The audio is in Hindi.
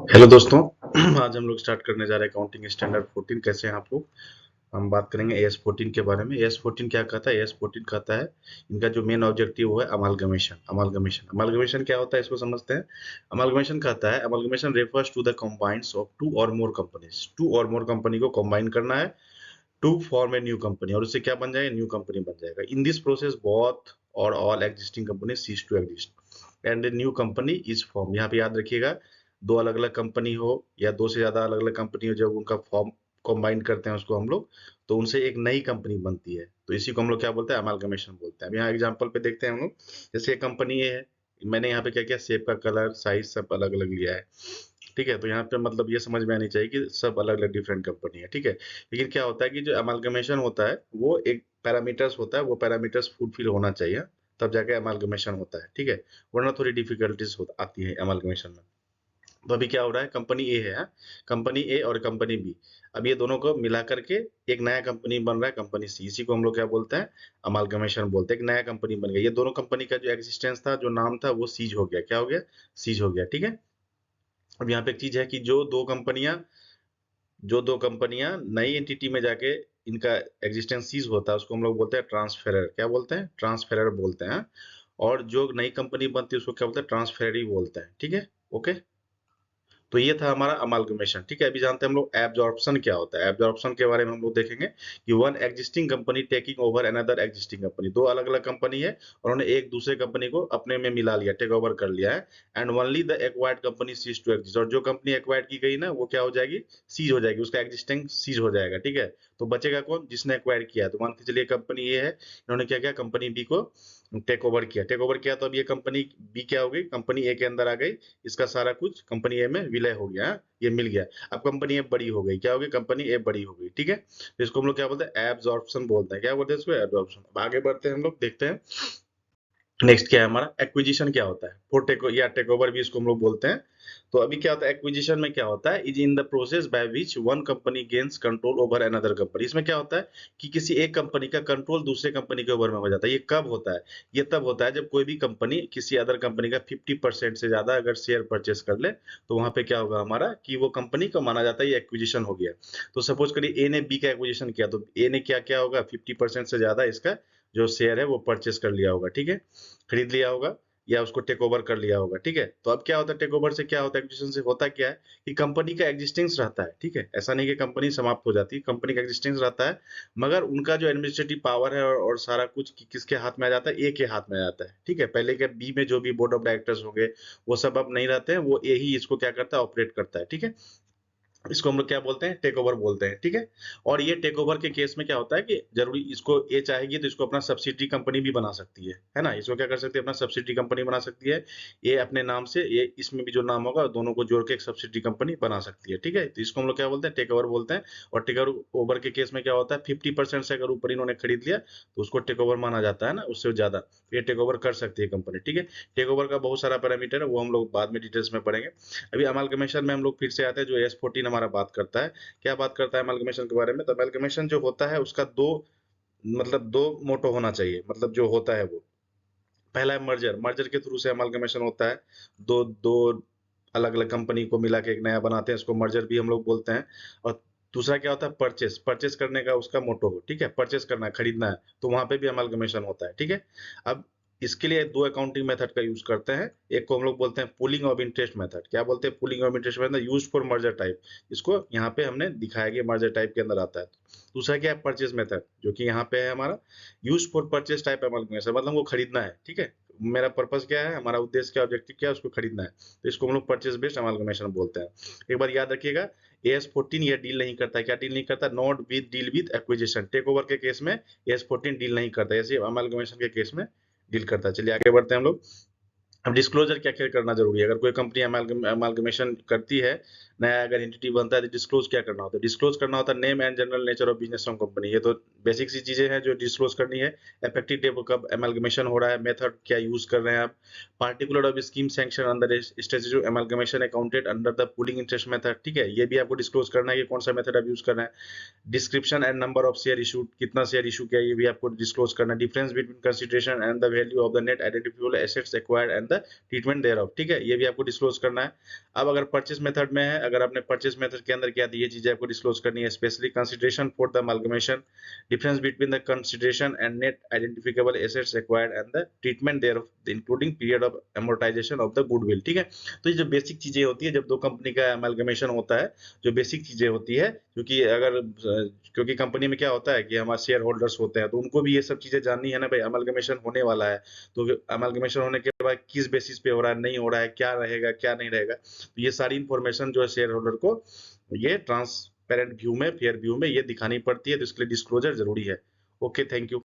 हेलो दोस्तों। आज हम लोग स्टार्ट करने जा रहे हैं अकाउंटिंग स्टैंडर्ड 14। कैसे हैं आप लोग? हम बात करेंगे एएस 14 के बारे में। एएस 14 क्या कहता है? एएस 14 कहता है इनका जो मेन ऑब्जेक्टिव वो है अमालगमेशन। अमालगमेशन अमालगमेशन क्या होता है इसको समझते हैं। अमालगमेशन कहता है amalgamation refers to the combines of two और मोर कंपनीज। टू और मोर कंपनी को कंबाइन करना है to form a new company, और उससे क्या बन जाएगा? न्यू कंपनी बन जाएगा। इन दिस प्रोसेस बोथ और all existing company cease to exist and a new company is form. यहाँ पे याद रखिएगा, दो अलग अलग कंपनी हो या दो से ज्यादा अलग अलग कंपनी हो, जब उनका फॉर्म कंबाइन करते हैं उसको हम लोग, तो उनसे एक नई कंपनी बनती है। तो इसी को हम लोग क्या बोलते हैं? अमालगमेशन बोलते हैं। अब यहाँ एग्जांपल पे देखते हैं हम लोग। जैसे कंपनी ये है, मैंने यहाँ पे क्या किया, सेब का कलर साइज सब अलग अलग लिया है। ठीक है, तो यहाँ पे मतलब ये समझ में आनी चाहिए कि सब अलग अलग डिफरेंट कंपनी है। ठीक है, लेकिन क्या होता है कि जो अमालगमेशन होता है वो एक पैरामीटर्स होता है, वो पैरामीटर्स फुलफिल होना चाहिए, तब जाके अमालगमेशन होता है। ठीक है, वरना थोड़ी डिफिकल्टीज आती है अमालगमेशन में। तो अभी क्या हो रहा है, कंपनी ए है, कंपनी ए और कंपनी बी, अब ये दोनों को मिला करके एक नया कंपनी बन रहा है, कंपनी सी। इसी को हम लोग क्या बोलते हैं? अमालगमेशन बोलते हैं। एक नया कंपनी बन गया, ये दोनों कंपनी का जो एग्जिस्टेंस था, जो नाम था, वो सीज हो गया। क्या हो गया? सीज हो गया। ठीक है, अब यहाँ पे एक चीज है कि जो दो कंपनियां नई एंटिटी में जाके इनका एग्जिस्टेंस सीज होता है, उसको हम लोग बोलते हैं ट्रांसफेरर। क्या बोलते हैं? ट्रांसफेरर बोलते हैं। और जो नई कंपनी बनती है उसको क्या बोलते हैं? ट्रांसफेररी बोलते हैं। ठीक है, ओके। तो ये था हमारा अमालगमेशन। ठीक है, अभी जानते हैं हम लोग एब्जॉर्प्शन क्या होता है। एब्जॉर्प्शन के बारे में हम लोग देखेंगे कि one existing company taking over another existing company. दो अलग अलग कंपनी है और उन्होंने एक दूसरे कंपनी को अपने में मिला लिया, टेक ओवर कर लिया है। And only the acquired company cease to exist, और जो कंपनी एक्वायर्ड की गई ना, वो क्या हो जाएगी? सीज हो जाएगी, उसका एग्जिस्टिंग सीज हो जाएगा। ठीक है, तो बचेगा कौन? जिसने एक्वायर किया है। तो मान के चलिए कंपनी ये है, इन्होंने क्या किया? कंपनी बी को टेक ओवर किया। टेक ओवर किया तो अब ये कंपनी बी क्या हो गई? कंपनी ए के अंदर आ गई। इसका सारा कुछ कंपनी ए में विलय हो गया, ये मिल गया। अब कंपनी ए बड़ी हो गई। क्या हो गई? कंपनी ए बड़ी हो गई। ठीक है, तो इसको हम लोग क्या बोलते हैं? एब्जॉर्प्शन बोलते हैं। क्या बोलते हैं इसको? एब्जॉर्प्शन। अब आगे बढ़ते हैं, हम लोग देखते हैं नेक्स्ट क्या है हमारा। एक्विजिशन क्या होता है? फॉर टेक या टेक ओवर भी इसको हम लोग बोलते हैं। तो अभी क्या होता है एक्विजिशन में? क्या होता है? Is in the process by which one company gains control over another company. इसमें क्या होता है कि किसी एक कंपनी का कंट्रोल दूसरे कंपनी के ओवर में हो जाता है। ये कब होता है? ये तब होता है जब कोई भी कंपनी किसी अदर कंपनी का 50% से ज्यादा अगर शेयर परचेस कर ले, तो वहां पे क्या होगा हमारा कि वो कंपनी को माना जाता है ये एक्विजिशन हो गया। तो सपोज करिए ए ने बी का एक्विजिशन किया, तो ए ने क्या क्या होगा? 50% से ज्यादा इसका जो शेयर है वो परचेस कर लिया होगा। ठीक है, खरीद लिया होगा या उसको टेक ओवर कर लिया होगा। ठीक है, तो अब क्या होता है? टेक ओवर से क्या होता है? एक्विजिशन से होता क्या है कि कंपनी का एग्जिस्टेंस रहता है। ठीक है, ऐसा नहीं कि कंपनी समाप्त हो जाती है, कंपनी का एग्जिस्टेंस रहता है, मगर उनका जो एडमिनिस्ट्रेटिव पावर है और सारा कुछ किसके हाथ में आ जाता है? ए के हाथ में आ जाता है। ठीक है, पहले के बी में जो भी बोर्ड ऑफ डायरेक्टर्स होंगे वो सब अब नहीं रहते हैं, वो ए ही इसको क्या करता है? ऑपरेट करता है। ठीक है, इसको हम लोग क्या बोलते हैं? टेक ओवर बोलते हैं। ठीक है, और ये टेक ओवर के केस में क्या होता है कि जरूरी इसको ये चाहेगी तो इसको अपना सब्सिडी कंपनी भी बना सकती है ना? इसको क्या कर सकती है? अपना सब्सिडी कंपनी बना सकती है। ये अपने नाम से, ये इसमें भी जो नाम होगा दोनों को जोड़ के एक सब्सिडी कंपनी बना सकती है। ठीक है, तो इसको हम लोग क्या बोलते हैं? टेक ओवर बोलते हैं। और टेक ओवर के केस में क्या होता है? 50% से अगर ऊपर इन्होंने खरीद लिया तो उसको टेक ओवर माना जाता है ना, उससे ज्यादा ये टेक ओवर कर सकती है कंपनी। ठीक है, टेक ओवर का बहुत सारा पैरामीटर है, वो हम लोग बाद में डिटेल्स में पढ़ेंगे। अभी अमालगमेशन में हम लोग फिर से आते हैं, जो एस 14 हमारा बात करता है। क्या बात करता है अमालगमेशन के बारे में? तो अमालगमेशन जो होता है उसका दो, मतलब दो मोटो होना चाहिए, मतलब जो होता है वो। पहला है मर्जर। मर्जर के थ्रू से अमालगमेशन होता है। दो दो अलग अलग कंपनी को मिला के एक नया बनाते हैं, उसको मर्जर भी हम लोग बोलते हैं। और दूसरा क्या होता है? परचेस। परचेस करने का उसका मोटो हो। ठीक है, परचेस करना है, खरीदना है, तो वहां पे भी अमालगमेशन होता है। ठीक है, अब इसके लिए दो अकाउंटिंग मेथड का यूज करते हैं। एक को हम लोग बोलते हैं पुलिंग ऑफ इंटरेस्ट मेथड। क्या बोलते हैं? Pulling of interest method use for merger type. इसको यहाँ पे हमने दिखाया कि मर्जर टाइप के अंदर आता है। दूसरा क्या है? परचेस मेथड, जो कि यहाँ पे है हमारा use for purchase type amalgamation, मतलब वो खरीदना है। ठीक है, मेरा पर्पस क्या है, हमारा उद्देश्य क्या, ऑब्जेक्टिव क्या है, उसको खरीदना है, तो इसको हम लोग परचेस बेस्ड अमालगमेशन बोलते हैं। एक बार याद रखिएगा, एस 14 ये डील नहीं करता है। क्या डील नहीं करता? Not with deal with acquisition. Take over के केस में एस 14 डील नहीं करता, ऐसे अमालगमेशन के केस में डील करता है। चलिए आगे बढ़ते हैं हम लोग। अब डिस्क्लोजर क्या क्या करना जरूरी है? अगर कोई कंपनी अमालगमेशन करती है, नया अगर एंटिटी बनता है, तो डिस्क्लोज क्या करना होता है? डिस्क्लोज करना होता है name and general nature of business of company. ये तो बेसिक सी चीजें हैं जो डिस्क्लोज करनी है। इफेक्टिव डेट कब अमालगमेशन हो रहा है, मेथड क्या यूज कर रहे हैं आप, particular of scheme sanction under statutory amalgamation accounted under the pooling interest method. ठीक है, ये भी आपको डिस्क्लोज करना है कि कौन सा मेथड आप यूज कर रहे हैं। Description and number of share issued, कितना शेयर इशू किया, ये भी आपको डिस्क्लोज करना है। Difference between consideration and the value of the net identifiable assets acquired and the treatment thereof, ठीक है, ये भी आपको डिस्क्लोज करना है। अब अगर परचेज मेथड में है, अगर आपने परचेज मेथड के अंदर किया तो ये चीजें आपको डिस्क्लोज करनी है, specially consideration for the amalgamation, difference between the consideration and net identifiable assets acquired and the treatment thereof including period of amortization of the goodwill, ठीक है। तो ये जो बेसिक चीजें होती है जब दो कंपनी का अमलगमेशन होता है, जो बेसिक चीजें होती है, क्योंकि अगर क्योंकि कंपनी में क्या होता है कि हमारे शेयर होल्डर्स होते हैं, तो उनको भी ये सब चीजें जाननी है ना भाई, अमलगमेशन होने वाला है, तो अमलगमेशन होने के बाद किस बेसिस पे हो रहा है, नहीं हो रहा है, क्या रहेगा क्या नहीं रहेगा, तो ये सारी इंफॉर्मेशन जो है शेयर होल्डर को ये ट्रांसपेरेंट व्यू में, फेयर व्यू में ये दिखानी पड़ती है, तो इसके लिए डिस्क्लोजर जरूरी है। Okay, thank you.